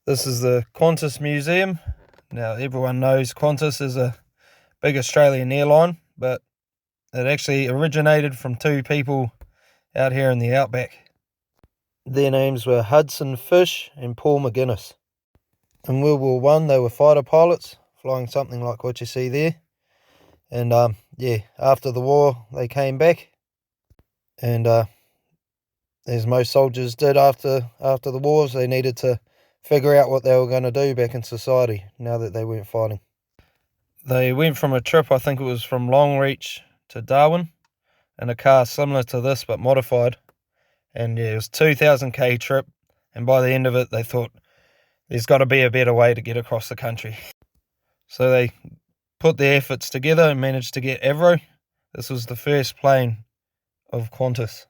This is the Qantas Museum. Now, everyone knows Qantas is a big Australian airline, but it actually originated from two people out here in the outback. Their names were Hudson Fysh and Paul McGuinness. In World War One, they were fighter pilots, flying something like what you see there. And after the war, they came back, and as most soldiers did after the wars, they needed to figure out what they were going to do back in society now that they weren't fighting. They went from a trip, I think it was from Longreach to Darwin, in a car similar to this but modified. And it was a 2,000k trip, and by the end of it they thought there's got to be a better way to get across the country. So they put their efforts together and managed to get Avro. This was the first plane of Qantas.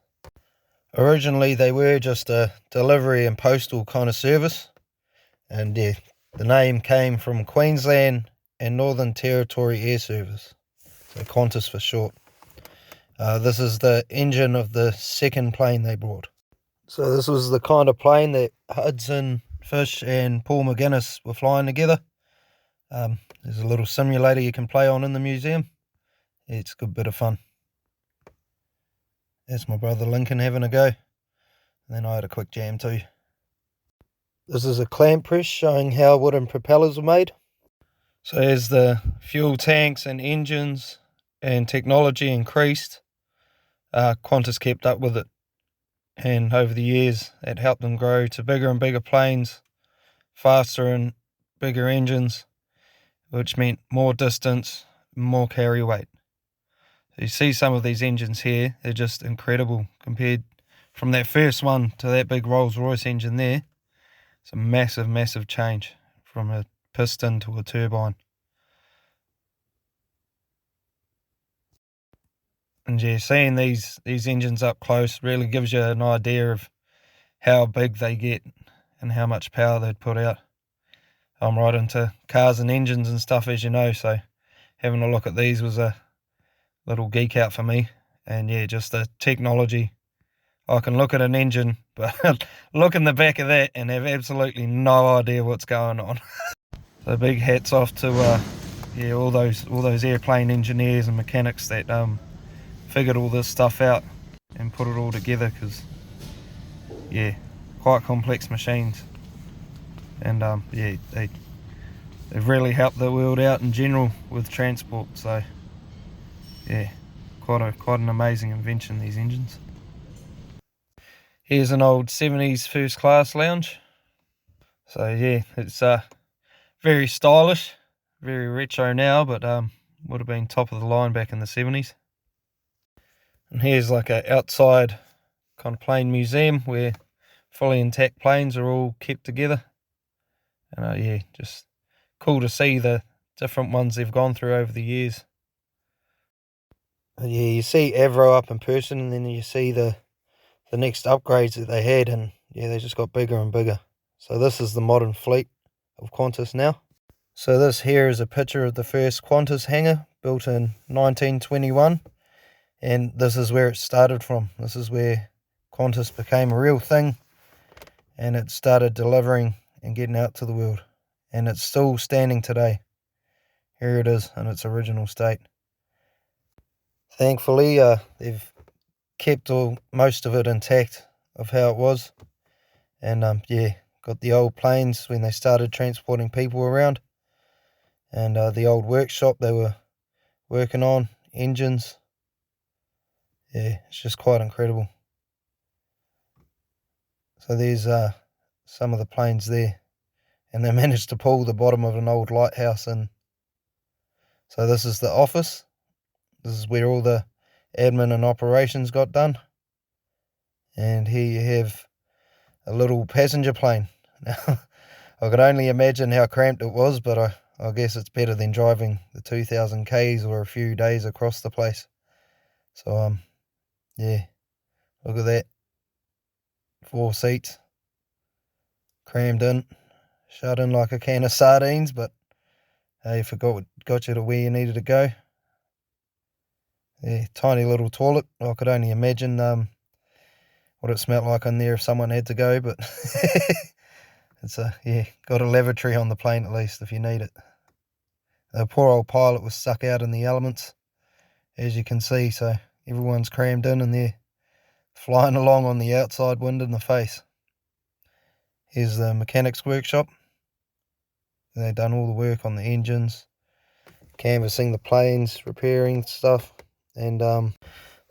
Originally they were just a delivery and postal kind of service, and the name came from Queensland and Northern Territory Air Service, so Qantas for short. This is the engine of the second plane they brought. So this was the kind of plane that Hudson Fysh and Paul McGuinness were flying together. There's a little simulator you can play on in the museum. It's a good bit of fun. That's my brother Lincoln having a go. And then I had a quick jam too. This is a clamp press showing how wooden propellers were made. So as the fuel tanks and engines and technology increased, Qantas kept up with it. And over the years, it helped them grow to bigger and bigger planes, faster and bigger engines, which meant more distance, more carry weight. So you see some of these engines here, they're just incredible compared from that first one to that big Rolls-Royce engine there. It's a massive, massive change from a piston to a turbine. And yeah, seeing these engines up close really gives you an idea of how big they get and how much power they'd put out. I'm right into cars and engines and stuff, as you know, so having a look at these was a little geek out for me. And yeah, just the technology. I can look at an engine, but look in the back of that and have absolutely no idea what's going on. So big hats off to all those airplane engineers and mechanics that figured all this stuff out and put it all together, because quite complex machines. And they've really helped the world out in general with transport. So yeah, quite an amazing invention, these engines. Here's an old 70s first class lounge. So yeah, it's very stylish, very retro now, but would have been top of the line back in the 70s. And here's like a outside kind of plane museum where fully intact planes are all kept together. And just cool to see the different ones they've gone through over the years. You see Avro up in person, and then you see the next upgrades that they had, and they just got bigger and bigger. So this is the modern fleet of Qantas now. So this here is a picture of the first Qantas hangar, built in 1921, and this is where it started from. This is where Qantas became a real thing, and it started delivering and getting out to the world, and it's still standing today. Here it is in its original state. Thankfully, they've kept most of it intact of how it was, and got the old planes when they started transporting people around, and the old workshop they were working on, engines. It's just quite incredible. So there's some of the planes there, and they managed to pull the bottom of an old lighthouse in. So this is the office. This is where all the admin and operations got done. And here you have a little passenger plane. Now, I could only imagine how cramped it was, but I guess it's better than driving the 2,000 Ks or a few days across the place. So, look at that. 4 seats. Crammed in. Shut in like a can of sardines, but hey, got you to where you needed to go. Tiny little toilet. I could only imagine what it smelled like in there if someone had to go, but It's got a lavatory on the plane at least if you need it. The poor old pilot was stuck out in the elements, as you can see, so everyone's crammed in and they're flying along on the outside wind in the face. Here's the mechanics workshop. They've done all the work on the engines, canvassing the planes, repairing stuff, and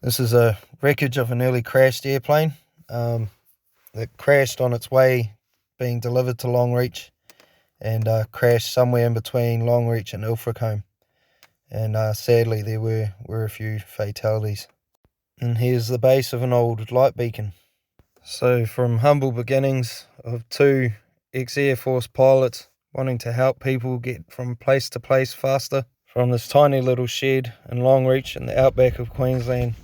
this is a wreckage of an early crashed airplane that crashed on its way being delivered to Longreach, and crashed somewhere in between Longreach and Ilfracombe, and sadly there were a few fatalities. And here's the base of an old light beacon. So from humble beginnings of two ex-Air Force pilots wanting to help people get from place to place faster, from this tiny little shed in Longreach in the outback of Queensland,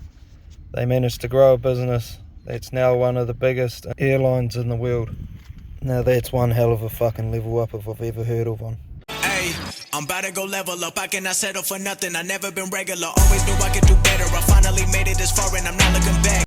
they managed to grow a business that's now one of the biggest airlines in the world. Now that's one hell of a fucking level up if I've ever heard of one. Hey, I'm about to go level up. I cannot settle for nothing. I never been regular. Always knew I could do better. I finally made it this far and I'm not looking back.